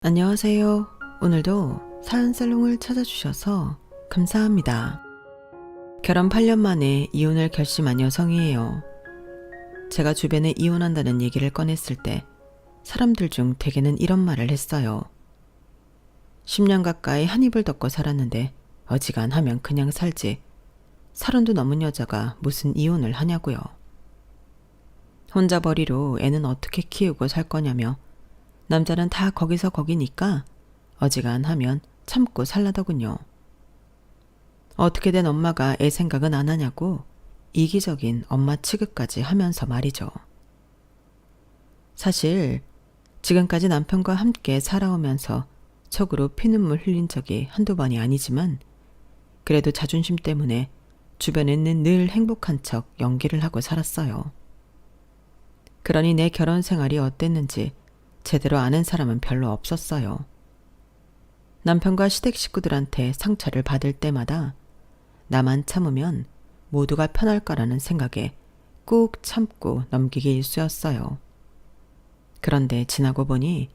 안녕하세요. 오늘도 사연살롱을 찾아주셔서 감사합니다. 결혼 8년 만에 이혼을 결심한 여성이에요. 제가 주변에 이혼한다는 얘기를 꺼냈을 때 사람들 중 대개는 이런 말을 했어요. 10년 가까이 한 입을 덮고 살았는데 어지간하면 그냥 살지. 30도 넘은 여자가 무슨 이혼을 하냐고요. 혼자 벌이로 애는 어떻게 키우고 살 거냐며 남자는 다 거기서 거기니까 어지간하면 참고 살라더군요. 어떻게 된 엄마가 애 생각은 안 하냐고 이기적인 엄마 취급까지 하면서 말이죠. 사실 지금까지 남편과 함께 살아오면서 속으로 피눈물 흘린 적이 한두 번이 아니지만 그래도 자존심 때문에 주변에는 늘 행복한 척 연기를 하고 살았어요. 그러니 내 결혼 생활이 어땠는지 제대로 아는 사람은 별로 없었어요. 남편과 시댁 식구들한테 상처를 받을 때마다 나만 참으면 모두가 편할 거라는 생각에 꾹 참고 넘기기 일쑤였어요. 그런데 지나고 보니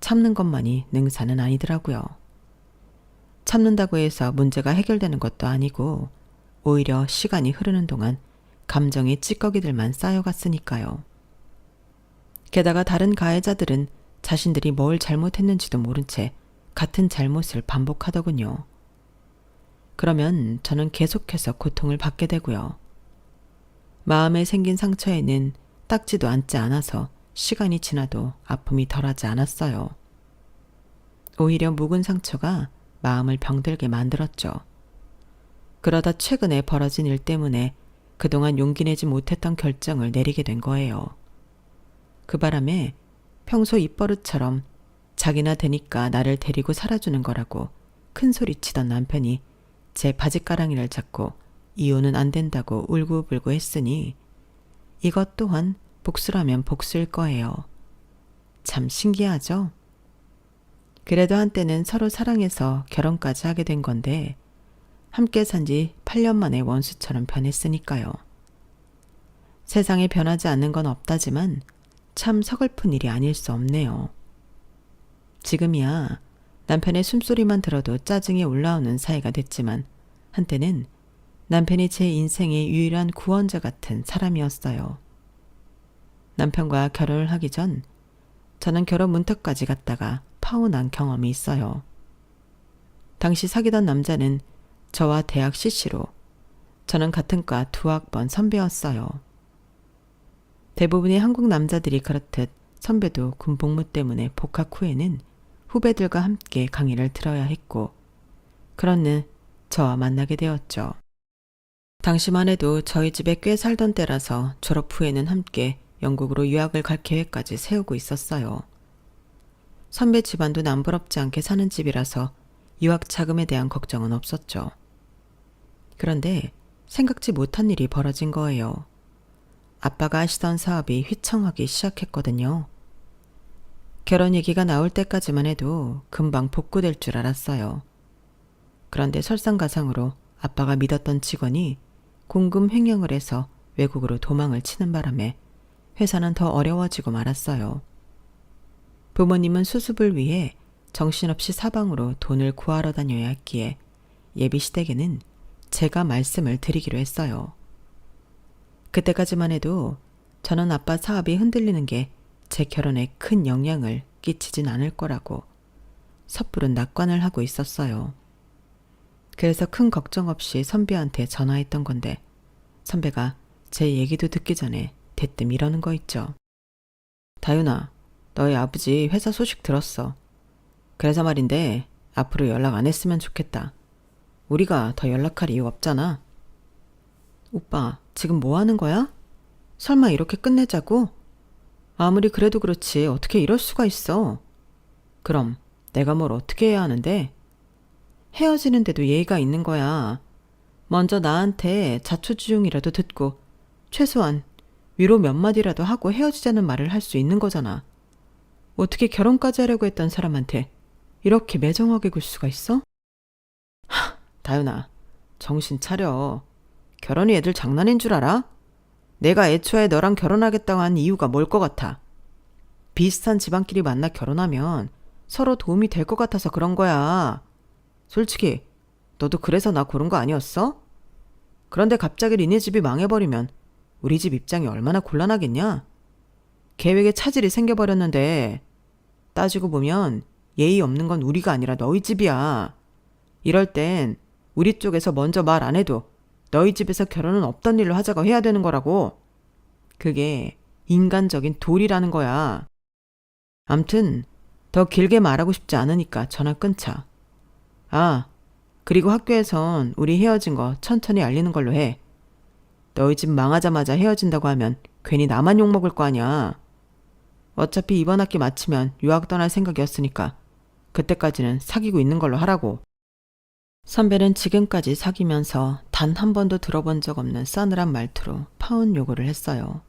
참는 것만이 능사는 아니더라고요. 참는다고 해서 문제가 해결되는 것도 아니고 오히려 시간이 흐르는 동안 감정의 찌꺼기들만 쌓여갔으니까요. 게다가 다른 가해자들은 자신들이 뭘 잘못했는지도 모른 채 같은 잘못을 반복하더군요. 그러면 저는 계속해서 고통을 받게 되고요. 마음에 생긴 상처에는 닦지도 않지 않아서 시간이 지나도 아픔이 덜하지 않았어요. 오히려 묵은 상처가 마음을 병들게 만들었죠. 그러다 최근에 벌어진 일 때문에 그동안 용기 내지 못했던 결정을 내리게 된 거예요. 그 바람에 평소 입버릇처럼 자기나 되니까 나를 데리고 살아주는 거라고 큰 소리 치던 남편이 제 바지가랑이를 잡고 이혼은 안 된다고 울고불고 했으니 이것 또한 복수라면 복수일 거예요. 참 신기하죠? 그래도 한때는 서로 사랑해서 결혼까지 하게 된 건데 함께 산 지 8년 만에 원수처럼 변했으니까요. 세상에 변하지 않는 건 없다지만 참 서글픈 일이 아닐 수 없네요. 지금이야 남편의 숨소리만 들어도 짜증이 올라오는 사이가 됐지만 한때는 남편이 제 인생의 유일한 구원자 같은 사람이었어요. 남편과 결혼을 하기 전 저는 결혼 문턱까지 갔다가 파혼한 경험이 있어요. 당시 사귀던 남자는 저와 대학 CC로 저는 같은 과 2학번 선배였어요. 대부분의 한국 남자들이 그렇듯 선배도 군복무 때문에 복학 후에는 후배들과 함께 강의를 들어야 했고 그렇는 저와 만나게 되었죠. 당시만 해도 저희 집에 꽤 살던 때라서 졸업 후에는 함께 영국으로 유학을 갈 계획까지 세우고 있었어요. 선배 집안도 남부럽지 않게 사는 집이라서 유학 자금에 대한 걱정은 없었죠. 그런데 생각지 못한 일이 벌어진 거예요. 아빠가 하시던 사업이 휘청하기 시작했거든요. 결혼 얘기가 나올 때까지만 해도 금방 복구될 줄 알았어요. 그런데 설상가상으로 아빠가 믿었던 직원이 공금 횡령을 해서 외국으로 도망을 치는 바람에 회사는 더 어려워지고 말았어요. 부모님은 수습을 위해 정신없이 사방으로 돈을 구하러 다녀야 했기에 예비 시댁에는 제가 말씀을 드리기로 했어요. 그때까지만 해도 저는 아빠 사업이 흔들리는 게 제 결혼에 큰 영향을 끼치진 않을 거라고 섣부른 낙관을 하고 있었어요. 그래서 큰 걱정 없이 선배한테 전화했던 건데 선배가 제 얘기도 듣기 전에 대뜸 이러는 거 있죠. 다윤아, 너희 아버지 회사 소식 들었어. 그래서 말인데 앞으로 연락 안 했으면 좋겠다. 우리가 더 연락할 이유 없잖아. 오빠, 지금 뭐 하는 거야? 설마 이렇게 끝내자고? 아무리 그래도 그렇지 어떻게 이럴 수가 있어. 그럼 내가 뭘 어떻게 해야 하는데? 헤어지는데도 예의가 있는 거야. 먼저 나한테 자초지종이라도 듣고 최소한 위로 몇 마디라도 하고 헤어지자는 말을 할 수 있는 거잖아. 어떻게 결혼까지 하려고 했던 사람한테 이렇게 매정하게 굴 수가 있어? 다윤아, 정신 차려. 결혼이 애들 장난인 줄 알아? 내가 애초에 너랑 결혼하겠다고 한 이유가 뭘 것 같아? 비슷한 집안끼리 만나 결혼하면 서로 도움이 될 것 같아서 그런 거야. 솔직히 너도 그래서 나 고른 거 아니었어? 그런데 갑자기 니네 집이 망해버리면 우리 집 입장이 얼마나 곤란하겠냐? 계획에 차질이 생겨버렸는데 따지고 보면 예의 없는 건 우리가 아니라 너희 집이야. 이럴 땐 우리 쪽에서 먼저 말 안 해도 너희 집에서 결혼은 없던 일로 하자고 해야 되는 거라고. 그게 인간적인 도리라는 거야. 암튼 더 길게 말하고 싶지 않으니까 전화 끊자. 아, 그리고 학교에선 우리 헤어진 거 천천히 알리는 걸로 해. 너희 집 망하자마자 헤어진다고 하면 괜히 나만 욕먹을 거 아니야. 어차피 이번 학기 마치면 유학 떠날 생각이었으니까 그때까지는 사귀고 있는 걸로 하라고. 선배는 지금까지 사귀면서 단 한 번도 들어본 적 없는 싸늘한 말투로 파혼 요구를 했어요.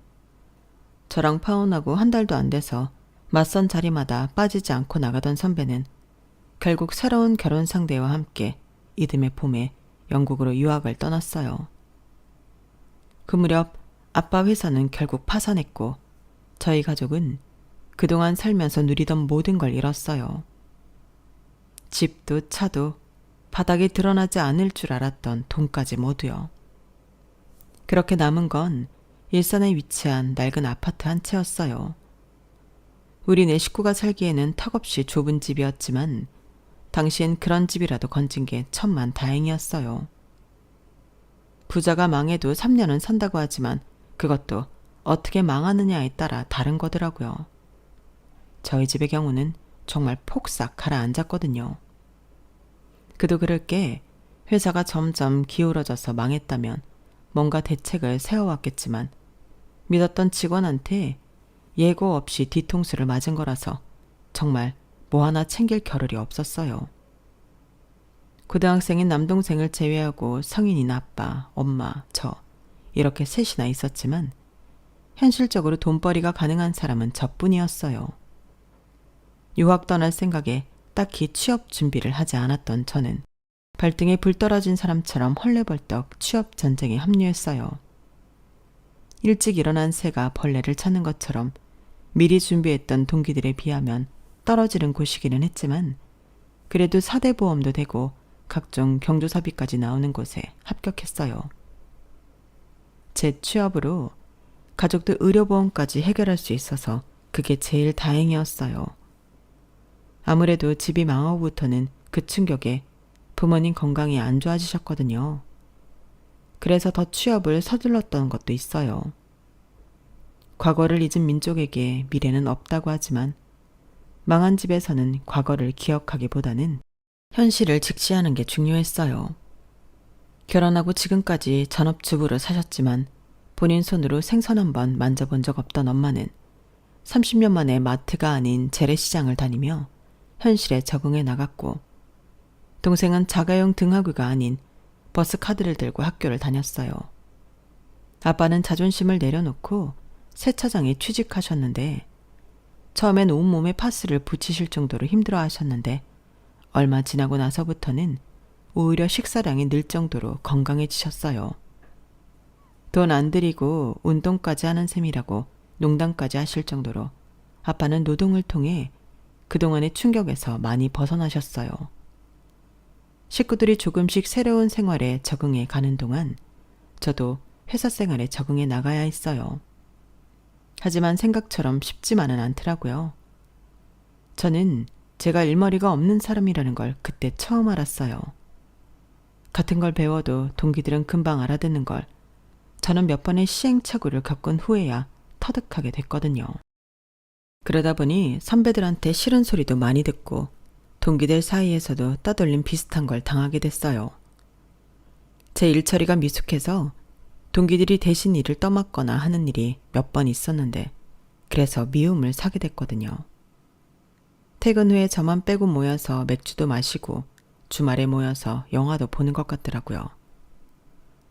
저랑 파혼하고 한 달도 안 돼서 맞선 자리마다 빠지지 않고 나가던 선배는 결국 새로운 결혼 상대와 함께 이듬해 봄에 영국으로 유학을 떠났어요. 그 무렵 아빠 회사는 결국 파산했고 저희 가족은 그동안 살면서 누리던 모든 걸 잃었어요. 집도 차도 바닥에 드러나지 않을 줄 알았던 돈까지 모두요. 그렇게 남은 건 일산에 위치한 낡은 아파트 한 채였어요. 우리 네 식구가 살기에는 턱없이 좁은 집이었지만 당시엔 그런 집이라도 건진 게 천만 다행이었어요. 부자가 망해도 3년은 산다고 하지만 그것도 어떻게 망하느냐에 따라 다른 거더라고요. 저희 집의 경우는 정말 폭삭 가라앉았거든요. 그도 그럴 게 회사가 점점 기울어져서 망했다면 뭔가 대책을 세워왔겠지만 믿었던 직원한테 예고 없이 뒤통수를 맞은 거라서 정말 뭐 하나 챙길 겨를이 없었어요. 고등학생인 남동생을 제외하고 성인인 아빠, 엄마, 저 이렇게 셋이나 있었지만 현실적으로 돈벌이가 가능한 사람은 저뿐이었어요. 유학 떠날 생각에 딱히 취업 준비를 하지 않았던 저는 발등에 불 떨어진 사람처럼 헐레벌떡 취업 전쟁에 합류했어요. 일찍 일어난 새가 벌레를 찾는 것처럼 미리 준비했던 동기들에 비하면 떨어지는 곳이기는 했지만 그래도 4대 보험도 되고 각종 경조사비까지 나오는 곳에 합격했어요. 제 취업으로 가족들 의료보험까지 해결할 수 있어서 그게 제일 다행이었어요. 아무래도 집이 망하고부터는 그 충격에 부모님 건강이 안 좋아지셨거든요. 그래서 더 취업을 서둘렀던 것도 있어요. 과거를 잊은 민족에게 미래는 없다고 하지만 망한 집에서는 과거를 기억하기보다는 현실을 직시하는 게 중요했어요. 결혼하고 지금까지 전업주부로 사셨지만 본인 손으로 생선 한 번 만져본 적 없던 엄마는 30년 만에 마트가 아닌 재래시장을 다니며 현실에 적응해 나갔고 동생은 자가용 등하교가 아닌 버스 카드를 들고 학교를 다녔어요. 아빠는 자존심을 내려놓고 세차장에 취직하셨는데 처음엔 온몸에 파스를 붙이실 정도로 힘들어 하셨는데 얼마 지나고 나서부터는 오히려 식사량이 늘 정도로 건강해지셨어요. 돈 안 들이고 운동까지 하는 셈이라고 농담까지 하실 정도로 아빠는 노동을 통해 그동안의 충격에서 많이 벗어나셨어요. 식구들이 조금씩 새로운 생활에 적응해 가는 동안 저도 회사 생활에 적응해 나가야 했어요. 하지만 생각처럼 쉽지만은 않더라고요. 저는 제가 일머리가 없는 사람이라는 걸 그때 처음 알았어요. 같은 걸 배워도 동기들은 금방 알아듣는 걸 저는 몇 번의 시행착오를 겪은 후에야 터득하게 됐거든요. 그러다 보니 선배들한테 싫은 소리도 많이 듣고 동기들 사이에서도 따돌림 비슷한 걸 당하게 됐어요. 제 일처리가 미숙해서 동기들이 대신 일을 떠맡거나 하는 일이 몇 번 있었는데 그래서 미움을 사게 됐거든요. 퇴근 후에 저만 빼고 모여서 맥주도 마시고 주말에 모여서 영화도 보는 것 같더라고요.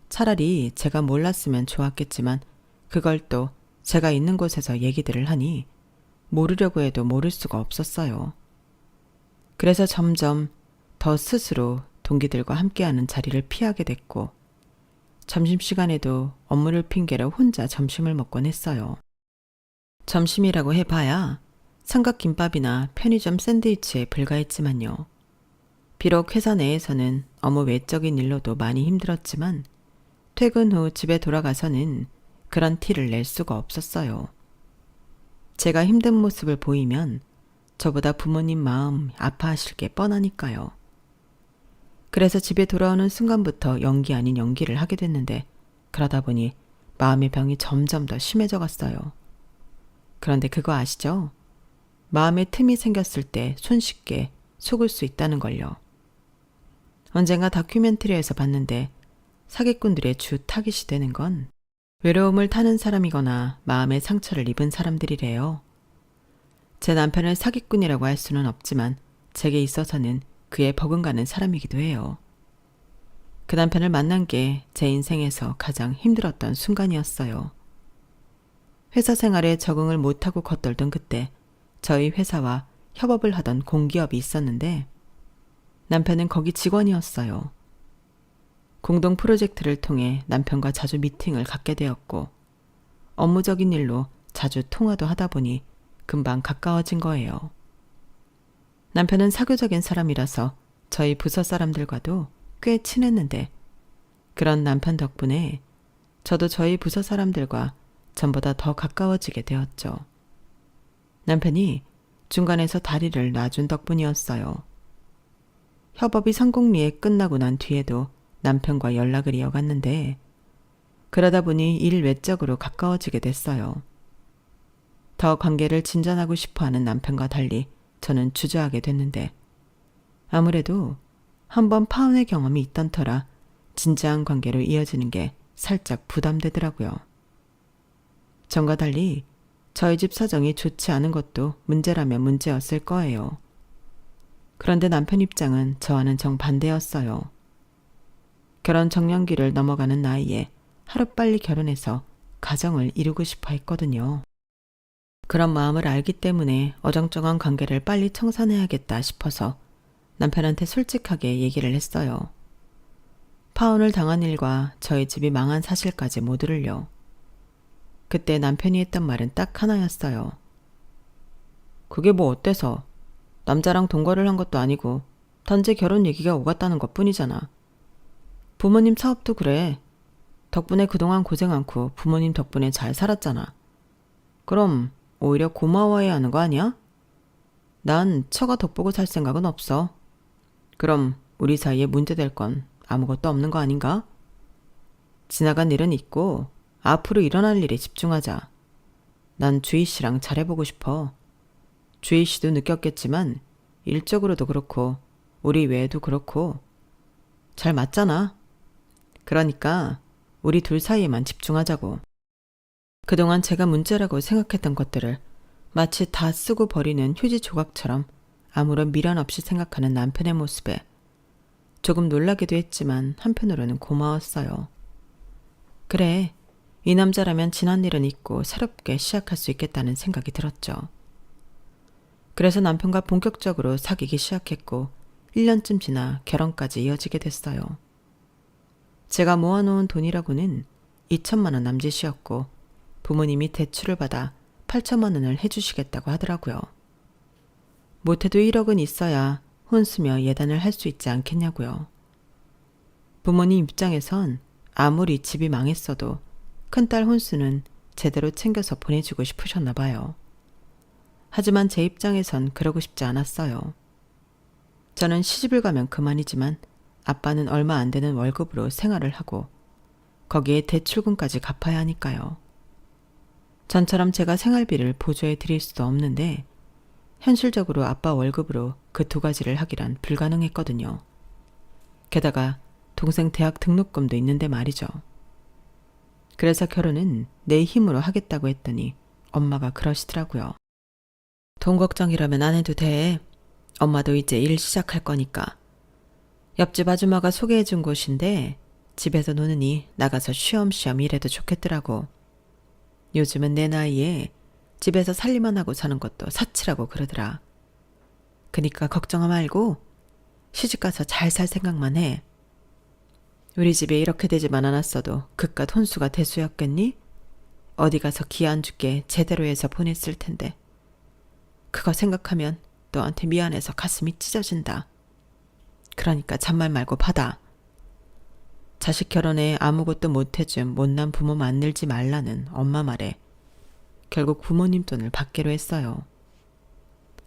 차라리 제가 몰랐으면 좋았겠지만 그걸 또 제가 있는 곳에서 얘기들을 하니 모르려고 해도 모를 수가 없었어요. 그래서 점점 더 스스로 동기들과 함께하는 자리를 피하게 됐고 점심시간에도 업무를 핑계로 혼자 점심을 먹곤 했어요. 점심이라고 해봐야 삼각김밥이나 편의점 샌드위치에 불과했지만요. 비록 회사 내에서는 업무 외적인 일로도 많이 힘들었지만 퇴근 후 집에 돌아가서는 그런 티를 낼 수가 없었어요. 제가 힘든 모습을 보이면 저보다 부모님 마음 아파하실 게 뻔하니까요. 그래서 집에 돌아오는 순간부터 연기 아닌 연기를 하게 됐는데 그러다 보니 마음의 병이 점점 더 심해져 갔어요. 그런데 그거 아시죠? 마음에 틈이 생겼을 때 손쉽게 속을 수 있다는 걸요. 언젠가 다큐멘터리에서 봤는데 사기꾼들의 주 타깃이 되는 건 외로움을 타는 사람이거나 마음의 상처를 입은 사람들이래요. 제 남편을 사기꾼이라고 할 수는 없지만 제게 있어서는 그에 버금가는 사람이기도 해요. 그 남편을 만난 게 제 인생에서 가장 힘들었던 순간이었어요. 회사 생활에 적응을 못하고 겉돌던 그때 저희 회사와 협업을 하던 공기업이 있었는데 남편은 거기 직원이었어요. 공동 프로젝트를 통해 남편과 자주 미팅을 갖게 되었고 업무적인 일로 자주 통화도 하다 보니 금방 가까워진 거예요. 남편은 사교적인 사람이라서 저희 부서 사람들과도 꽤 친했는데 그런 남편 덕분에 저도 저희 부서 사람들과 전보다 더 가까워지게 되었죠. 남편이 중간에서 다리를 놔준 덕분이었어요. 협업이 성공리에 끝나고 난 뒤에도 남편과 연락을 이어갔는데 그러다 보니 일 외적으로 가까워지게 됐어요. 더 관계를 진전하고 싶어하는 남편과 달리 저는 주저하게 됐는데 아무래도 한번 파혼의 경험이 있던 터라 진지한 관계로 이어지는 게 살짝 부담되더라고요. 전과 달리 저희 집 사정이 좋지 않은 것도 문제라면 문제였을 거예요. 그런데 남편 입장은 저와는 정반대였어요. 결혼 정년기를 넘어가는 나이에 하루빨리 결혼해서 가정을 이루고 싶어 했거든요. 그런 마음을 알기 때문에 어정쩡한 관계를 빨리 청산해야겠다 싶어서 남편한테 솔직하게 얘기를 했어요. 파혼을 당한 일과 저희 집이 망한 사실까지 모두를요. 그때 남편이 했던 말은 딱 하나였어요. 그게 뭐 어때서? 남자랑 동거를 한 것도 아니고 단지 결혼 얘기가 오갔다는 것 뿐이잖아. 부모님 사업도 그래. 덕분에 그동안 고생 않고 부모님 덕분에 잘 살았잖아. 그럼 오히려 고마워해야 하는 거 아니야? 난 처가 덕보고 살 생각은 없어. 그럼 우리 사이에 문제될 건 아무것도 없는 거 아닌가? 지나간 일은 있고 앞으로 일어날 일에 집중하자. 난 주희 씨랑 잘해보고 싶어. 주희 씨도 느꼈겠지만 일적으로도 그렇고 우리 외에도 그렇고 잘 맞잖아. 그러니까 우리 둘 사이에만 집중하자고. 그동안 제가 문제라고 생각했던 것들을 마치 다 쓰고 버리는 휴지 조각처럼 아무런 미련 없이 생각하는 남편의 모습에 조금 놀라기도 했지만 한편으로는 고마웠어요. 그래, 이 남자라면 지난 일은 잊고 새롭게 시작할 수 있겠다는 생각이 들었죠. 그래서 남편과 본격적으로 사귀기 시작했고 1년쯤 지나 결혼까지 이어지게 됐어요. 제가 모아놓은 돈이라고는 2천만 원 남짓이었고 부모님이 대출을 받아 8천만 원을 해주시겠다고 하더라고요. 못해도 1억은 있어야 혼수며 예단을 할 수 있지 않겠냐고요. 부모님 입장에선 아무리 집이 망했어도 큰딸 혼수는 제대로 챙겨서 보내주고 싶으셨나 봐요. 하지만 제 입장에선 그러고 싶지 않았어요. 저는 시집을 가면 그만이지만 아빠는 얼마 안 되는 월급으로 생활을 하고 거기에 대출금까지 갚아야 하니까요. 전처럼 제가 생활비를 보조해 드릴 수도 없는데 현실적으로 아빠 월급으로 그 두 가지를 하기란 불가능했거든요. 게다가 동생 대학 등록금도 있는데 말이죠. 그래서 결혼은 내 힘으로 하겠다고 했더니 엄마가 그러시더라고요. 돈 걱정이라면 안 해도 돼. 엄마도 이제 일 시작할 거니까. 옆집 아줌마가 소개해준 곳인데 집에서 노느니 나가서 쉬엄쉬엄 일해도 좋겠더라고. 요즘은 내 나이에 집에서 살림만 하고 사는 것도 사치라고 그러더라. 그니까 걱정 말고 시집가서 잘 살 생각만 해. 우리 집에 이렇게 되지만 않았어도 그깟 혼수가 대수였겠니? 어디 가서 기 안 죽게 제대로 해서 보냈을 텐데. 그거 생각하면 너한테 미안해서 가슴이 찢어진다. 그러니까 잔말 말고 받아. 자식 결혼에 아무것도 못해준 못난 부모 만들지 말라는 엄마 말에 결국 부모님 돈을 받기로 했어요.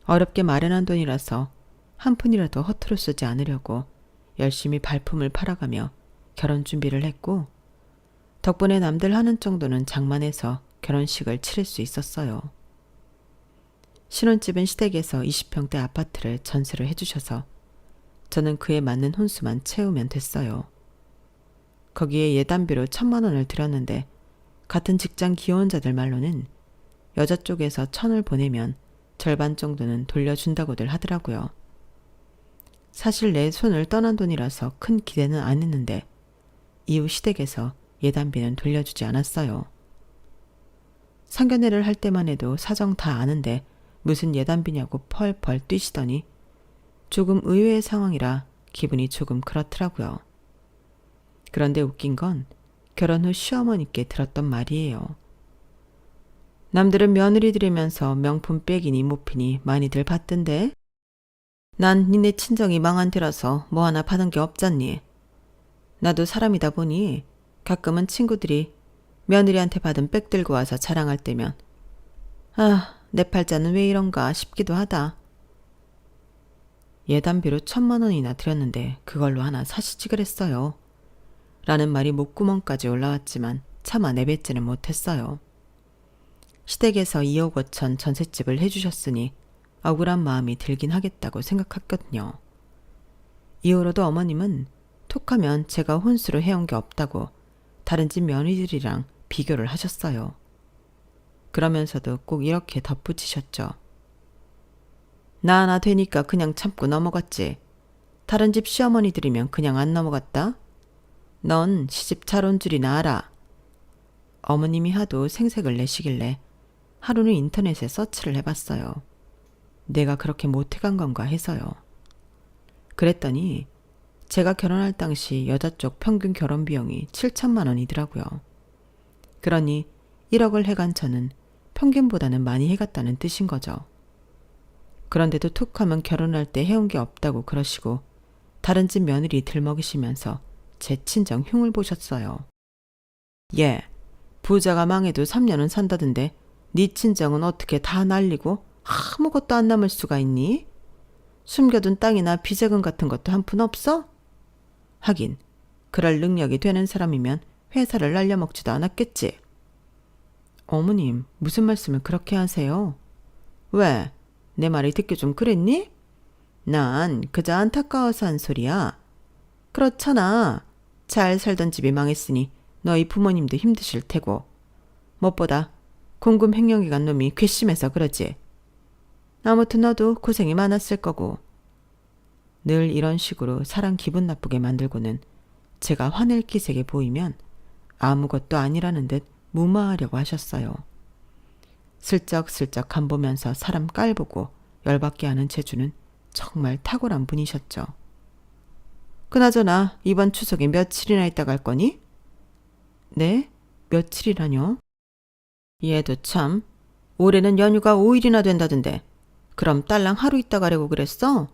어렵게 마련한 돈이라서 한 푼이라도 허투루 쓰지 않으려고 열심히 발품을 팔아가며 결혼 준비를 했고, 덕분에 남들 하는 정도는 장만해서 결혼식을 치를 수 있었어요. 신혼집은 시댁에서 20평대 아파트를 전세를 해주셔서 저는 그에 맞는 혼수만 채우면 됐어요. 거기에 예단비로 1,000만 원을 들였는데 같은 직장 기혼자들 말로는 여자 쪽에서 1,000을 보내면 절반 정도는 돌려준다고들 하더라고요. 사실 내 손을 떠난 돈이라서 큰 기대는 안 했는데 이후 시댁에서 예단비는 돌려주지 않았어요. 상견례를 할 때만 해도 사정 다 아는데 무슨 예단비냐고 펄펄 뛰시더니 조금 의외의 상황이라 기분이 조금 그렇더라고요. 그런데 웃긴 건 결혼 후 시어머니께 들었던 말이에요. 남들은 며느리 들이면서 명품 백이니 모피니 많이들 받던데 난 니네 친정이 망한 데라서 뭐 하나 받은 게 없잖니. 나도 사람이다 보니 가끔은 친구들이 며느리한테 받은 백 들고 와서 자랑할 때면 내 팔자는 왜 이런가 싶기도 하다. 예단비로 1,000만 원이나 들였는데 그걸로 하나 사시지 그랬어요. 라는 말이 목구멍까지 올라왔지만 차마 내뱉지는 못했어요. 시댁에서 2억 5천 전셋집을 해주셨으니 억울한 마음이 들긴 하겠다고 생각했거든요. 이후로도 어머님은 톡하면 제가 혼수로 해온 게 없다고 다른 집 며느리들이랑 비교를 하셨어요. 그러면서도 꼭 이렇게 덧붙이셨죠. 나 하나 되니까 그냥 참고 넘어갔지. 다른 집 시어머니들이면 그냥 안 넘어갔다. 넌 시집 잘 온 줄이나 알아. 어머님이 하도 생색을 내시길래 하루는 인터넷에 서치를 해봤어요. 내가 그렇게 못해간 건가 해서요. 그랬더니 제가 결혼할 당시 여자 쪽 평균 결혼 비용이 7,000만 원이더라고요. 그러니 1억을 해간 저는 평균보다는 많이 해갔다는 뜻인 거죠. 그런데도 툭하면 결혼할 때 해온 게 없다고 그러시고 다른 집 며느리 들먹이시면서 제 친정 흉을 보셨어요. 예, 부자가 망해도 3년은 산다던데 네 친정은 어떻게 다 날리고 아무것도 안 남을 수가 있니? 숨겨둔 땅이나 비자금 같은 것도 한 푼 없어? 하긴 그럴 능력이 되는 사람이면 회사를 날려먹지도 않았겠지. 어머님, 무슨 말씀을 그렇게 하세요? 왜? 내 말이 듣기 좀 그랬니? 난 그저 안타까워서 한 소리야. 그렇잖아. 잘 살던 집이 망했으니 너희 부모님도 힘드실 테고. 무엇보다 궁금횡령이 간 놈이 괘씸해서 그러지. 아무튼 너도 고생이 많았을 거고. 늘 이런 식으로 사람 기분 나쁘게 만들고는 제가 화낼 기색에 보이면 아무것도 아니라는 듯 무마하려고 하셨어요. 슬쩍슬쩍 간보면서 사람 깔보고 열받게 하는 재주는 정말 탁월한 분이셨죠. 그나저나 이번 추석에 며칠이나 있다 갈 거니? 네? 며칠이라뇨? 얘도 참, 올해는 연휴가 5일이나 된다던데 그럼 딸랑 하루 있다 가려고 그랬어?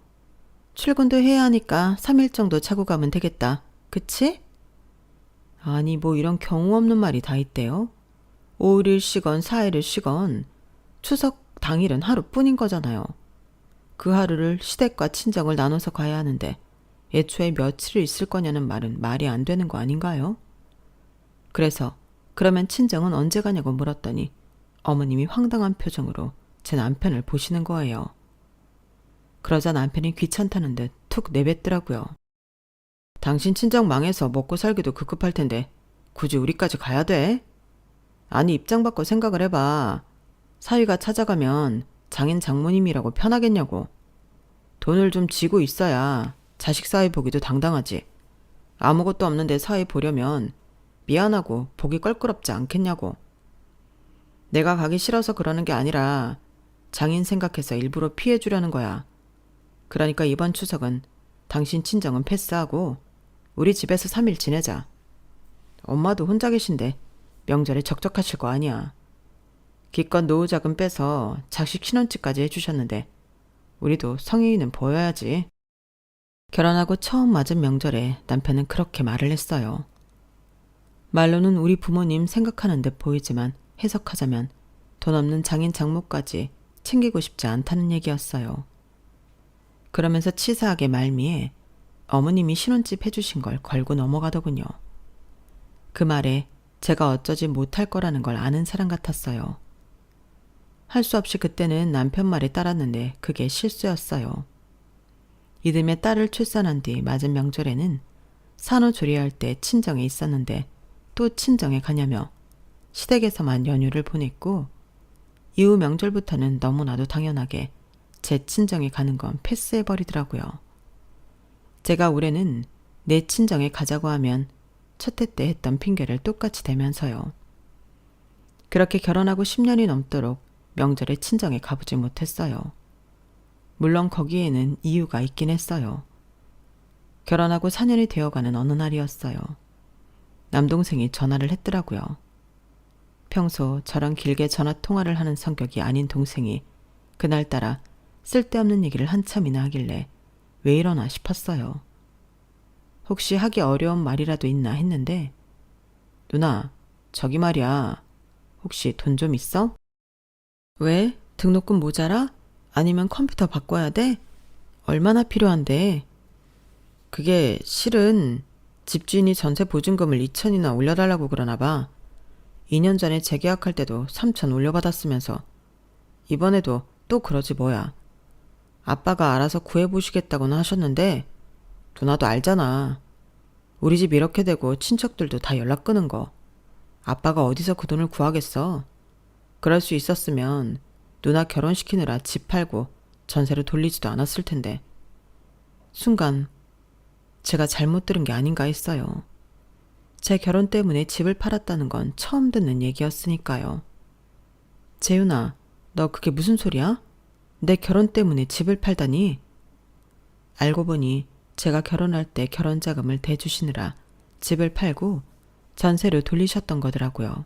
출근도 해야 하니까 3일 정도 자고 가면 되겠다. 그치? 아니 뭐 이런 경우 없는 말이 다 있대요. 5일 쉬건 4일을 쉬건 추석 당일은 하루뿐인 거잖아요. 그 하루를 시댁과 친정을 나눠서 가야 하는데 애초에 며칠을 있을 거냐는 말은 말이 안 되는 거 아닌가요? 그래서 그러면 친정은 언제 가냐고 물었더니 어머님이 황당한 표정으로 제 남편을 보시는 거예요. 그러자 남편이 귀찮다는 듯 툭 내뱉더라고요. 당신 친정 망해서 먹고 살기도 급급할 텐데 굳이 우리까지 가야 돼? 아니 입장 바꿔 생각을 해봐. 사위가 찾아가면 장인 장모님이라고 편하겠냐고. 돈을 좀 쥐고 있어야 자식 사위 보기도 당당하지. 아무것도 없는데 사위 보려면 미안하고 보기 껄끄럽지 않겠냐고. 내가 가기 싫어서 그러는 게 아니라 장인 생각해서 일부러 피해주려는 거야. 그러니까 이번 추석은 당신 친정은 패스하고 우리 집에서 3일 지내자. 엄마도 혼자 계신데 명절에 적적하실 거 아니야. 기껏 노후 자금 빼서 자식 신혼집까지 해주셨는데 우리도 성의는 보여야지. 결혼하고 처음 맞은 명절에 남편은 그렇게 말을 했어요. 말로는 우리 부모님 생각하는 듯 보이지만 해석하자면 돈 없는 장인 장모까지 챙기고 싶지 않다는 얘기였어요. 그러면서 치사하게 말미에 어머님이 신혼집 해주신 걸 걸고 넘어가더군요. 그 말에 제가 어쩌지 못할 거라는 걸 아는 사람 같았어요. 할 수 없이 그때는 남편 말에 따랐는데 그게 실수였어요. 이듬해 딸을 출산한 뒤 맞은 명절에는 산후조리할 때 친정에 있었는데 또 친정에 가냐며 시댁에서만 연휴를 보냈고 이후 명절부터는 너무나도 당연하게 제 친정에 가는 건 패스해버리더라고요. 제가 올해는 내 친정에 가자고 하면 첫 해 때 했던 핑계를 똑같이 대면서요. 그렇게 결혼하고 10년이 넘도록 명절에 친정에 가보지 못했어요. 물론 거기에는 이유가 있긴 했어요. 결혼하고 4년이 되어가는 어느 날이었어요. 남동생이 전화를 했더라고요. 평소 저랑 길게 전화 통화를 하는 성격이 아닌 동생이 그날따라 쓸데없는 얘기를 한참이나 하길래 왜 이러나 싶었어요. 혹시 하기 어려운 말이라도 있나 했는데 누나, 저기 말이야. 혹시 돈 좀 있어? 왜? 등록금 모자라? 아니면 컴퓨터 바꿔야 돼? 얼마나 필요한데? 그게 실은 집주인이 전세 보증금을 2천이나 올려달라고 그러나 봐. 2년 전에 재계약할 때도 3천 올려받았으면서 이번에도 또 그러지 뭐야. 아빠가 알아서 구해보시겠다고는 하셨는데 누나도 알잖아. 우리 집 이렇게 되고 친척들도 다 연락 끊은 거. 아빠가 어디서 그 돈을 구하겠어. 그럴 수 있었으면 누나 결혼시키느라 집 팔고 전세로 돌리지도 않았을 텐데. 순간 제가 잘못 들은 게 아닌가 했어요. 제 결혼 때문에 집을 팔았다는 건 처음 듣는 얘기였으니까요. 재윤아, 너 그게 무슨 소리야? 내 결혼 때문에 집을 팔다니? 알고 보니 제가 결혼할 때 결혼자금을 대주시느라 집을 팔고 전세로 돌리셨던 거더라고요.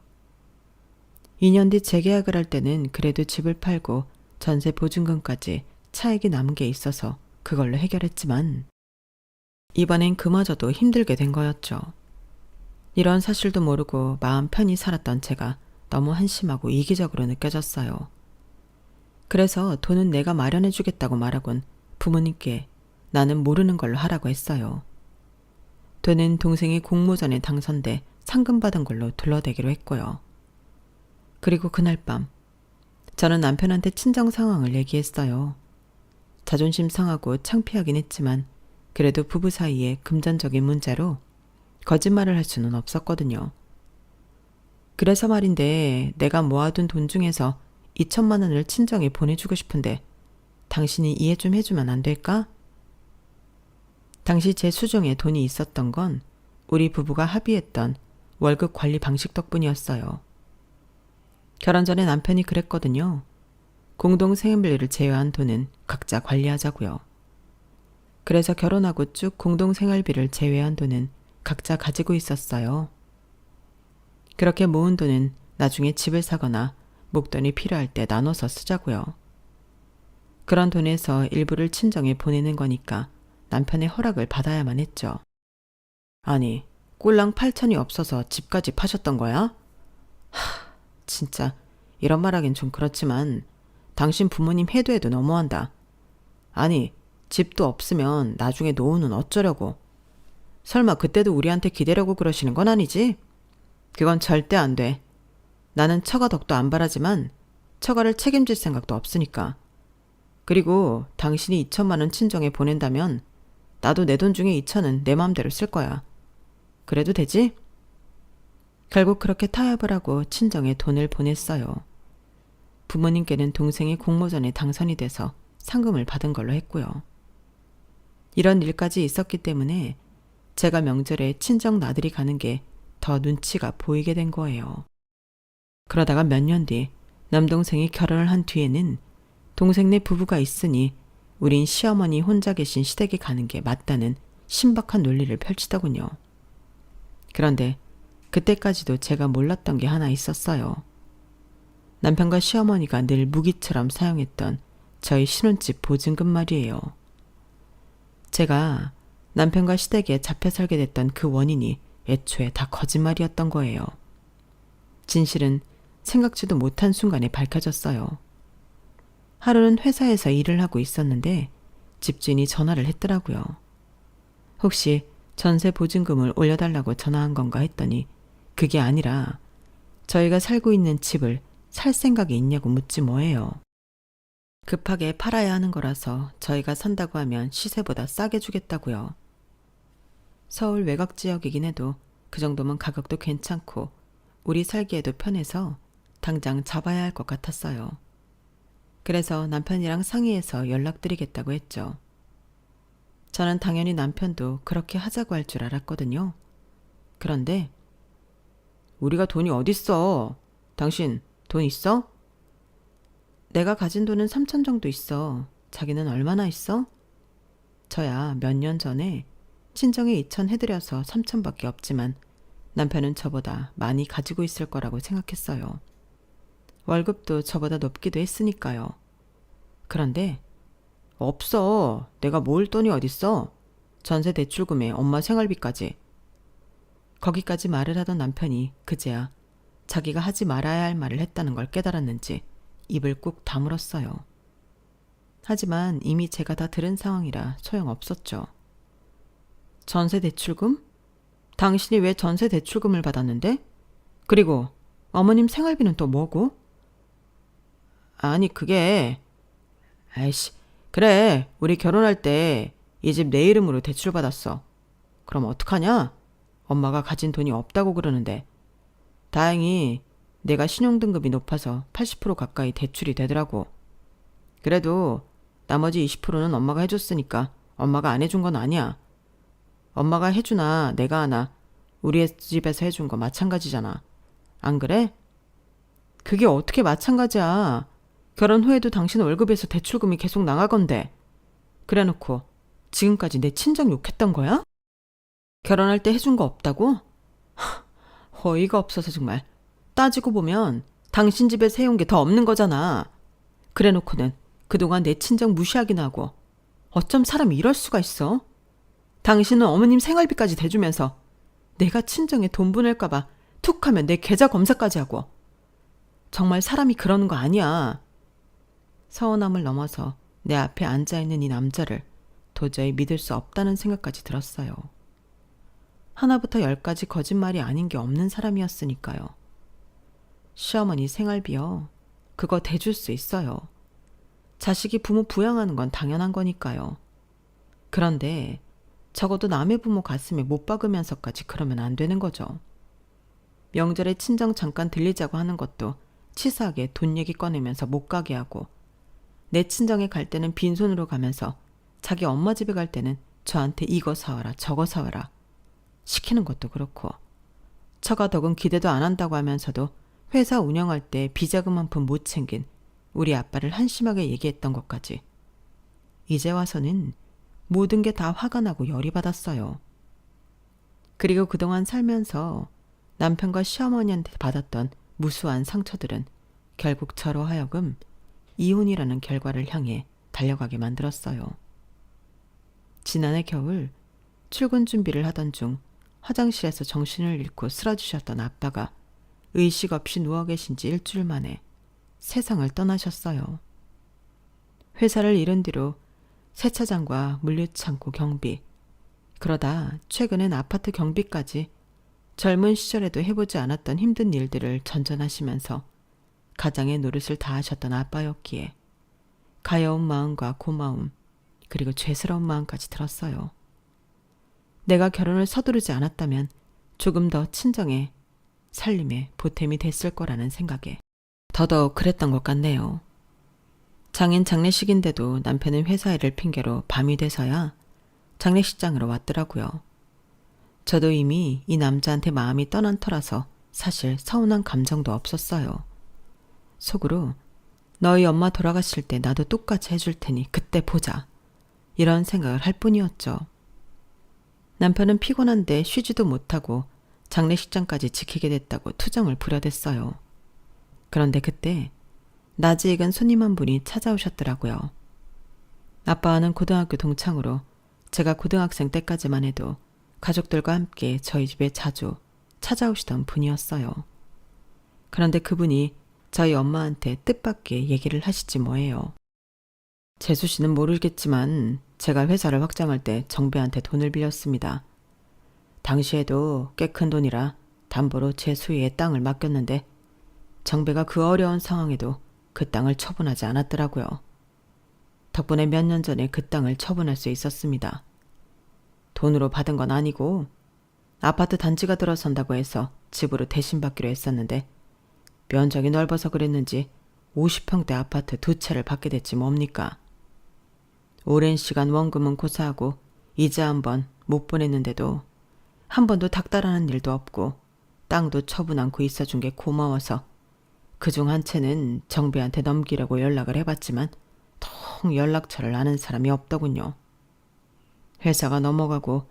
2년 뒤 재계약을 할 때는 그래도 집을 팔고 전세 보증금까지 차익이 남은 게 있어서 그걸로 해결했지만 이번엔 그마저도 힘들게 된 거였죠. 이런 사실도 모르고 마음 편히 살았던 제가 너무 한심하고 이기적으로 느껴졌어요. 그래서 돈은 내가 마련해 주겠다고 말하곤 부모님께 나는 모르는 걸로 하라고 했어요. 돈은 동생이 공모전에 당선돼 상금 받은 걸로 둘러대기로 했고요. 그리고 그날 밤 저는 남편한테 친정 상황을 얘기했어요. 자존심 상하고 창피하긴 했지만 그래도 부부 사이에 금전적인 문제로 거짓말을 할 수는 없었거든요. 그래서 말인데 내가 모아둔 돈 중에서 2천만 원을 친정에 보내주고 싶은데 당신이 이해 좀 해주면 안 될까? 당시 제 수중에 돈이 있었던 건 우리 부부가 합의했던 월급 관리 방식 덕분이었어요. 결혼 전에 남편이 그랬거든요. 공동 생활비를 제외한 돈은 각자 관리하자고요. 그래서 결혼하고 쭉 공동 생활비를 제외한 돈은 각자 가지고 있었어요. 그렇게 모은 돈은 나중에 집을 사거나 목돈이 필요할 때 나눠서 쓰자고요. 그런 돈에서 일부를 친정에 보내는 거니까 남편의 허락을 받아야만 했죠. 아니, 꼴랑 8천이 없어서 집까지 파셨던 거야? 진짜 이런 말하긴 좀 그렇지만 당신 부모님 해도 해도 너무한다. 아니, 집도 없으면 나중에 노후는 어쩌려고. 설마 그때도 우리한테 기대려고 그러시는 건 아니지? 그건 절대 안 돼. 나는 처가 덕도 안 바라지만 처가를 책임질 생각도 없으니까. 그리고 당신이 2천만 원 친정에 보낸다면 나도 내 돈 중에 2천은 내 마음대로 쓸 거야. 그래도 되지? 결국 그렇게 타협을 하고 친정에 돈을 보냈어요. 부모님께는 동생이 공모전에 당선이 돼서 상금을 받은 걸로 했고요. 이런 일까지 있었기 때문에 제가 명절에 친정 나들이 가는 게 더 눈치가 보이게 된 거예요. 그러다가 몇 년 뒤 남동생이 결혼을 한 뒤에는 동생네 부부가 있으니 우린 시어머니 혼자 계신 시댁에 가는 게 맞다는 신박한 논리를 펼치더군요. 그런데 그때까지도 제가 몰랐던 게 하나 있었어요. 남편과 시어머니가 늘 무기처럼 사용했던 저희 신혼집 보증금 말이에요. 제가 남편과 시댁에 잡혀 살게 됐던 그 원인이 애초에 다 거짓말이었던 거예요. 진실은 생각지도 못한 순간에 밝혀졌어요. 하루는 회사에서 일을 하고 있었는데 집주인이 전화를 했더라고요. 혹시 전세 보증금을 올려달라고 전화한 건가 했더니 그게 아니라 저희가 살고 있는 집을 살 생각이 있냐고 묻지 뭐예요. 급하게 팔아야 하는 거라서 저희가 산다고 하면 시세보다 싸게 주겠다고요. 서울 외곽 지역이긴 해도 그 정도면 가격도 괜찮고 우리 살기에도 편해서 당장 잡아야 할 것 같았어요. 그래서 남편이랑 상의해서 연락드리겠다고 했죠. 저는 당연히 남편도 그렇게 하자고 할 줄 알았거든요. 그런데 우리가 돈이 어딨어? 당신 돈 있어? 내가 가진 돈은 3천 정도 있어. 자기는 얼마나 있어? 저야 몇 년 전에 친정에 2천 해드려서 3천밖에 없지만 남편은 저보다 많이 가지고 있을 거라고 생각했어요. 월급도 저보다 높기도 했으니까요. 그런데 없어. 내가 모을 돈이 어딨어. 전세 대출금에 엄마 생활비까지. 거기까지 말을 하던 남편이 그제야 자기가 하지 말아야 할 말을 했다는 걸 깨달았는지 입을 꾹 다물었어요. 하지만 이미 제가 다 들은 상황이라 소용없었죠. 전세 대출금? 당신이 왜 전세 대출금을 받았는데? 그리고 어머님 생활비는 또 뭐고? 아니 그게... 아이씨, 그래 우리 결혼할 때 이 집 내 이름으로 대출받았어. 그럼 어떡하냐? 엄마가 가진 돈이 없다고 그러는데 다행히 내가 신용등급이 높아서 80% 가까이 대출이 되더라고. 그래도 나머지 20%는 엄마가 해줬으니까 엄마가 안 해준 건 아니야. 엄마가 해주나 내가 하나 우리 집에서 해준 거 마찬가지잖아. 안 그래? 그게 어떻게 마찬가지야. 결혼 후에도 당신 월급에서 대출금이 계속 나가건데. 그래놓고 지금까지 내 친정 욕했던 거야? 결혼할 때 해준 거 없다고? 어이가 없어서 정말. 따지고 보면 당신 집에서 해온 게 더 없는 거잖아. 그래놓고는 그동안 내 친정 무시하기나 하고. 어쩜 사람이 이럴 수가 있어? 당신은 어머님 생활비까지 대주면서 내가 친정에 돈 보낼까 봐 툭 하면 내 계좌 검사까지 하고. 정말 사람이 그러는 거 아니야. 서운함을 넘어서 내 앞에 앉아있는 이 남자를 도저히 믿을 수 없다는 생각까지 들었어요. 하나부터 10까지 거짓말이 아닌 게 없는 사람이었으니까요. 시어머니 생활비요. 그거 대줄 수 있어요. 자식이 부모 부양하는 건 당연한 거니까요. 그런데 적어도 남의 부모 가슴에 못 박으면서까지 그러면 안 되는 거죠. 명절에 친정 잠깐 들리자고 하는 것도 치사하게 돈 얘기 꺼내면서 못 가게 하고, 내 친정에 갈 때는 빈손으로 가면서 자기 엄마 집에 갈 때는 저한테 이거 사와라 저거 사와라 시키는 것도 그렇고, 처가 덕은 기대도 안 한다고 하면서도 회사 운영할 때 비자금 한 푼 못 챙긴 우리 아빠를 한심하게 얘기했던 것까지. 이제 와서는 모든 게 다 화가 나고 열이 받았어요. 그리고 그동안 살면서 남편과 시어머니한테 받았던 무수한 상처들은 결국 저로 하여금 이혼이라는 결과를 향해 달려가게 만들었어요. 지난해 겨울 출근 준비를 하던 중 화장실에서 정신을 잃고 쓰러지셨던 아빠가 의식 없이 누워 계신 지 일주일 만에 세상을 떠나셨어요. 회사를 잃은 뒤로 세차장과 물류창고 경비, 그러다 최근엔 아파트 경비까지 젊은 시절에도 해보지 않았던 힘든 일들을 전전하시면서 가장의 노릇을 다하셨던 아빠였기에 가여운 마음과 고마움, 그리고 죄스러운 마음까지 들었어요. 내가 결혼을 서두르지 않았다면 조금 더 친정에 살림에 보탬이 됐을 거라는 생각에 더더욱 그랬던 것 같네요. 장인 장례식인데도 남편은 회사 일을 핑계로 밤이 돼서야 장례식장으로 왔더라고요. 저도 이미 이 남자한테 마음이 떠난 터라서 사실 서운한 감정도 없었어요. 속으로 너희 엄마 돌아가실 때 나도 똑같이 해줄 테니 그때 보자, 이런 생각을 할 뿐이었죠. 남편은 피곤한데 쉬지도 못하고 장례식장까지 지키게 됐다고 투정을 부려댔어요. 그런데 그때 낯이 익은 손님 한 분이 찾아오셨더라고요. 아빠와는 고등학교 동창으로 제가 고등학생 때까지만 해도 가족들과 함께 저희 집에 자주 찾아오시던 분이었어요. 그런데 그분이 저희 엄마한테 뜻밖의 얘기를 하시지 뭐예요. 재수 씨는 모르겠지만 제가 회사를 확장할 때 정배한테 돈을 빌렸습니다. 당시에도 꽤 큰 돈이라 담보로 제 수위의 땅을 맡겼는데 정배가 그 어려운 상황에도 그 땅을 처분하지 않았더라고요. 덕분에 몇 년 전에 그 땅을 처분할 수 있었습니다. 돈으로 받은 건 아니고 아파트 단지가 들어선다고 해서 집으로 대신 받기로 했었는데 면적이 넓어서 그랬는지 50평대 아파트 2채를 받게 됐지 뭡니까. 오랜 시간 원금은 고사하고 이자 한 번 못 보냈는데도 한 번도 닥달하는 일도 없고 땅도 처분 않고 있어준 게 고마워서 그중 한 채는 정배한테 넘기려고 연락을 해봤지만 통 연락처를 아는 사람이 없더군요. 회사가 넘어가고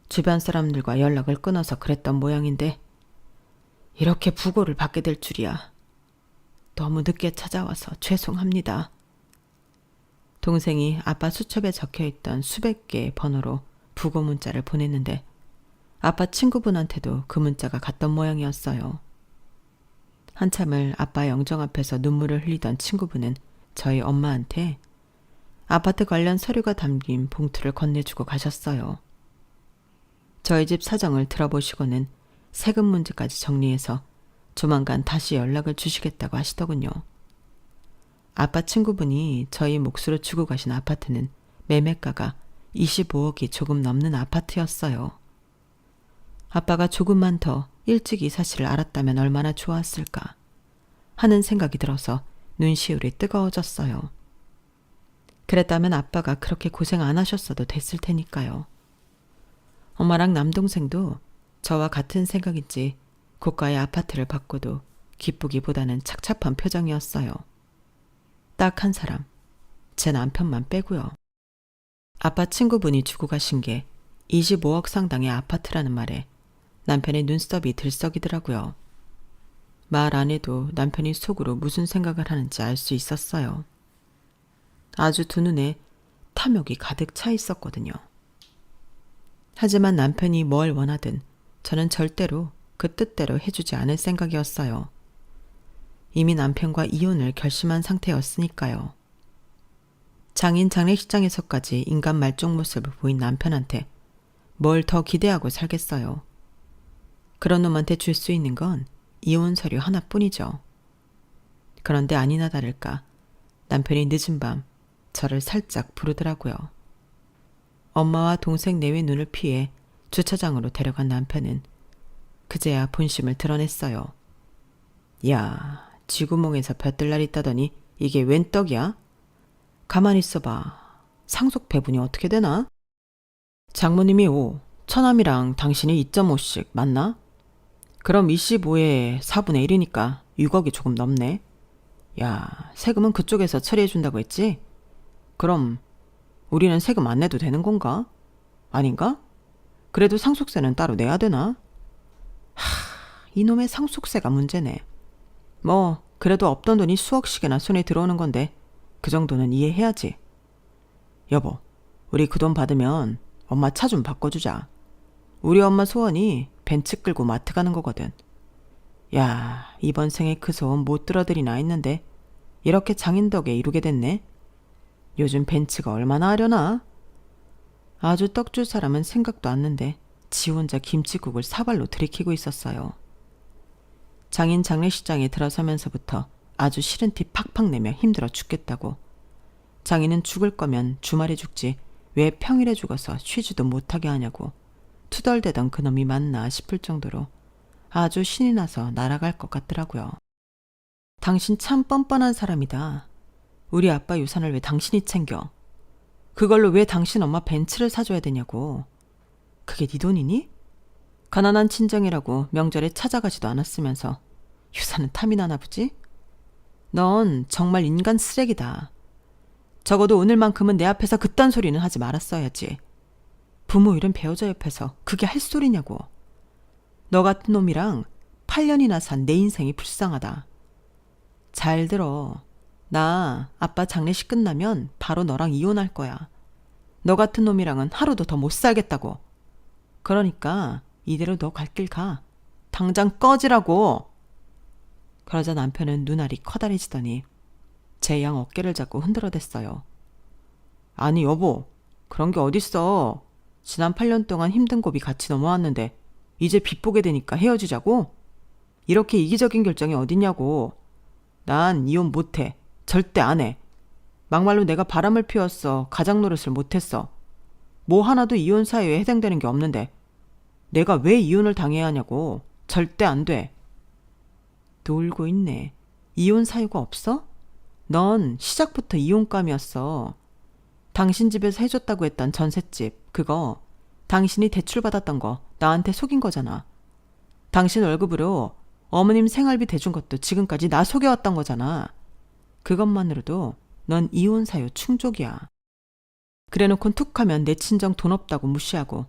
주변 사람들과 연락을 끊어서 그랬던 모양인데 이렇게 부고를 받게 될 줄이야. 너무 늦게 찾아와서 죄송합니다. 동생이 아빠 수첩에 적혀있던 수백 개의 번호로 부고 문자를 보냈는데 아빠 친구분한테도 그 문자가 갔던 모양이었어요. 한참을 아빠 영정 앞에서 눈물을 흘리던 친구분은 저희 엄마한테 아파트 관련 서류가 담긴 봉투를 건네주고 가셨어요. 저희 집 사정을 들어보시고는 세금 문제까지 정리해서 조만간 다시 연락을 주시겠다고 하시더군요. 아빠 친구분이 저희 몫으로 주고 가신 아파트는 매매가가 25억이 조금 넘는 아파트였어요. 아빠가 조금만 더 일찍 이 사실을 알았다면 얼마나 좋았을까 하는 생각이 들어서 눈시울이 뜨거워졌어요. 그랬다면 아빠가 그렇게 고생 안 하셨어도 됐을 테니까요. 엄마랑 남동생도 저와 같은 생각인지 고가의 아파트를 받고도 기쁘기보다는 착잡한 표정이었어요. 딱 한 사람, 제 남편만 빼고요. 아빠 친구분이 주고 가신 게 25억 상당의 아파트라는 말에 남편의 눈썹이 들썩이더라고요. 말 안 해도 남편이 속으로 무슨 생각을 하는지 알 수 있었어요. 아주 두 눈에 탐욕이 가득 차 있었거든요. 하지만 남편이 뭘 원하든 저는 절대로 그 뜻대로 해주지 않을 생각이었어요. 이미 남편과 이혼을 결심한 상태였으니까요. 장인 장례식장에서까지 인간 말종 모습을 보인 남편한테 뭘 더 기대하고 살겠어요. 그런 놈한테 줄 수 있는 건 이혼 서류 하나뿐이죠. 그런데 아니나 다를까 남편이 늦은 밤 저를 살짝 부르더라고요. 엄마와 동생 내외 눈을 피해 주차장으로 데려간 남편은 그제야 본심을 드러냈어요. 야, 쥐구멍에서 벼뜰날 있다더니 이게 웬 떡이야? 가만히 있어봐. 상속 배분이 어떻게 되나? 장모님이 5, 처남이랑 당신이 2.5씩 맞나? 그럼 25에 4분의 1이니까 6억이 조금 넘네. 야, 세금은 그쪽에서 처리해준다고 했지? 그럼 우리는 세금 안 내도 되는 건가? 아닌가? 그래도 상속세는 따로 내야 되나? 이놈의 상속세가 문제네. 뭐 그래도 없던 돈이 수억씩이나 손에 들어오는 건데 그 정도는 이해해야지. 여보, 우리 그 돈 받으면 엄마 차 좀 바꿔주자. 우리 엄마 소원이 벤츠 끌고 마트 가는 거거든. 야, 이번 생에 그 소원 못 들어드리나 했는데 이렇게 장인 덕에 이루게 됐네. 요즘 벤츠가 얼마나 하려나? 아주 떡줄 사람은 생각도 않는데 지 혼자 김치국을 사발로 들이키고 있었어요. 장인 장례식장에 들어서면서부터 아주 싫은 티 팍팍 내며 힘들어 죽겠다고. 장인은 죽을 거면 주말에 죽지 왜 평일에 죽어서 쉬지도 못하게 하냐고 투덜대던 그놈이 맞나 싶을 정도로 아주 신이 나서 날아갈 것 같더라고요. 당신 참 뻔뻔한 사람이다. 우리 아빠 유산을 왜 당신이 챙겨? 그걸로 왜 당신 엄마 벤츠를 사줘야 되냐고. 그게 네 돈이니? 가난한 친정이라고 명절에 찾아가지도 않았으면서 유산은 탐이 나나 보지? 넌 정말 인간 쓰레기다. 적어도 오늘만큼은 내 앞에서 그딴 소리는 하지 말았어야지. 부모 잃은 배우자 옆에서 그게 할 소리냐고. 너 같은 놈이랑 8년이나 산 내 인생이 불쌍하다. 잘 들어. 나 아빠 장례식 끝나면 바로 너랑 이혼할 거야. 너 같은 놈이랑은 하루도 더 못 살겠다고. 그러니까 이대로 너 갈 길 가. 당장 꺼지라고. 그러자 남편은 눈알이 커다래지더니 제 양 어깨를 잡고 흔들어댔어요. 아니 여보, 그런 게 어딨어. 지난 8년 동안 힘든 고비 같이 넘어왔는데 이제 빚 보게 되니까 헤어지자고? 이렇게 이기적인 결정이 어딨냐고. 난 이혼 못해. 절대 안 해. 막말로 내가 바람을 피웠어. 가장 노릇을 못했어. 뭐 하나도 이혼 사유에 해당되는 게 없는데 내가 왜 이혼을 당해야 하냐고. 절대 안 돼. 놀고 있네. 이혼 사유가 없어? 넌 시작부터 이혼감이었어. 당신 집에서 해줬다고 했던 전셋집, 그거 당신이 대출받았던 거 나한테 속인 거잖아. 당신 월급으로 어머님 생활비 대준 것도 지금까지 나 속여왔던 거잖아. 그것만으로도 넌 이혼 사유 충족이야. 그래놓곤 툭하면 내 친정 돈 없다고 무시하고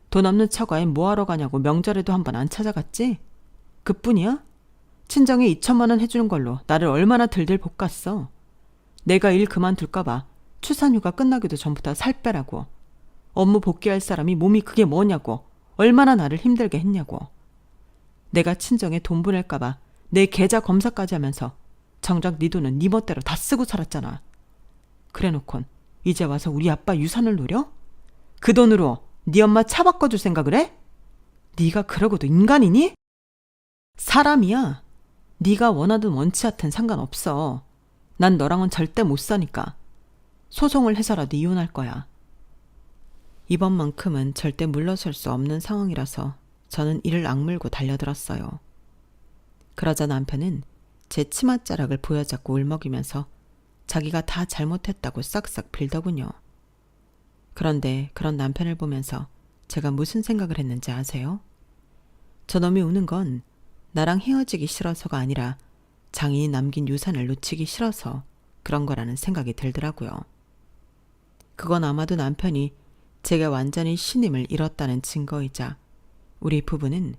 돈 없는 처가엔 뭐하러 가냐고 명절에도 한 번 안 찾아갔지? 그뿐이야? 친정에 2천만 원 해주는 걸로 나를 얼마나 들들 볶았어. 내가 일 그만둘까봐 출산휴가 끝나기도 전부터 살 빼라고. 업무 복귀할 사람이 몸이 그게 뭐냐고. 얼마나 나를 힘들게 했냐고. 내가 친정에 돈 보낼까봐 내 계좌 검사까지 하면서 정작 네 돈은 네 멋대로 다 쓰고 살았잖아. 그래놓곤 이제 와서 우리 아빠 유산을 노려? 그 돈으로 네 엄마 차 바꿔줄 생각을 해? 네가 그러고도 인간이니? 사람이야. 네가 원하든 원치 않든 상관없어. 난 너랑은 절대 못 사니까. 소송을 해서라도 이혼할 거야. 이번만큼은 절대 물러설 수 없는 상황이라서 저는 이를 악물고 달려들었어요. 그러자 남편은 제 치맛자락을 보여잡고 울먹이면서 자기가 다 잘못했다고 싹싹 빌더군요. 그런데 그런 남편을 보면서 제가 무슨 생각을 했는지 아세요? 저놈이 우는 건 나랑 헤어지기 싫어서가 아니라 장인이 남긴 유산을 놓치기 싫어서 그런 거라는 생각이 들더라고요. 그건 아마도 남편이 제가 완전히 신임을 잃었다는 증거이자 우리 부부는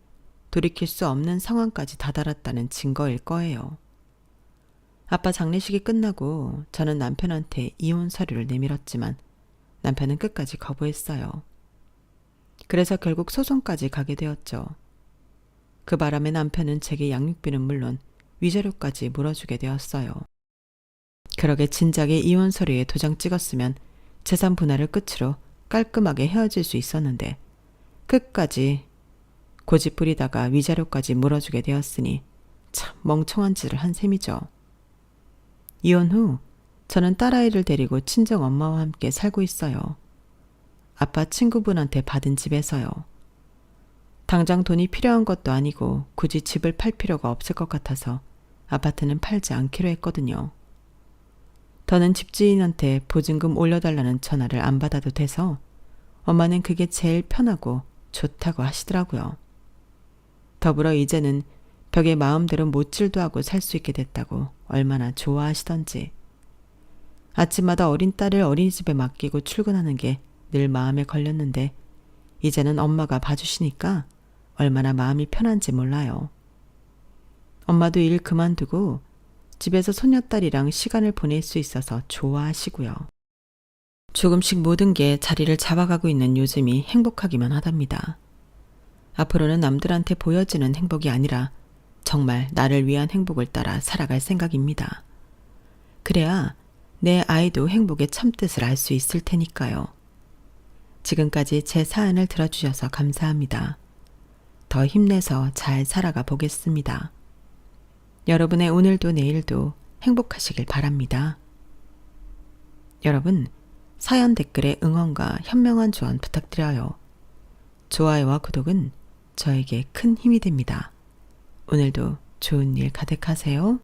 돌이킬 수 없는 상황까지 다다랐다는 증거일 거예요. 아빠 장례식이 끝나고 저는 남편한테 이혼 서류를 내밀었지만 남편은 끝까지 거부했어요. 그래서 결국 소송까지 가게 되었죠. 그 바람에 남편은 제게 양육비는 물론 위자료까지 물어주게 되었어요. 그러게 진작에 이혼 서류에 도장 찍었으면 재산 분할을 끝으로 깔끔하게 헤어질 수 있었는데 끝까지 고집 부리다가 위자료까지 물어주게 되었으니 참 멍청한 짓을 한 셈이죠. 이혼 후 저는 딸아이를 데리고 친정 엄마와 함께 살고 있어요. 아빠 친구분한테 받은 집에서요. 당장 돈이 필요한 것도 아니고 굳이 집을 팔 필요가 없을 것 같아서 아파트는 팔지 않기로 했거든요. 더는 집주인한테 보증금 올려달라는 전화를 안 받아도 돼서 엄마는 그게 제일 편하고 좋다고 하시더라고요. 더불어 이제는 벽에 마음대로 못질도 하고 살 수 있게 됐다고 얼마나 좋아하시던지. 아침마다 어린 딸을 어린이집에 맡기고 출근하는 게 늘 마음에 걸렸는데 이제는 엄마가 봐주시니까 얼마나 마음이 편한지 몰라요. 엄마도 일 그만두고 집에서 손녀딸이랑 시간을 보낼 수 있어서 좋아하시고요. 조금씩 모든 게 자리를 잡아가고 있는 요즘이 행복하기만 하답니다. 앞으로는 남들한테 보여지는 행복이 아니라 정말 나를 위한 행복을 따라 살아갈 생각입니다. 그래야 내 아이도 행복의 참뜻을 알 수 있을 테니까요. 지금까지 제 사연을 들어주셔서 감사합니다. 더 힘내서 잘 살아가 보겠습니다. 여러분의 오늘도 내일도 행복하시길 바랍니다. 여러분, 사연 댓글에 응원과 현명한 조언 부탁드려요. 좋아요와 구독은 저에게 큰 힘이 됩니다. 오늘도 좋은 일 가득하세요.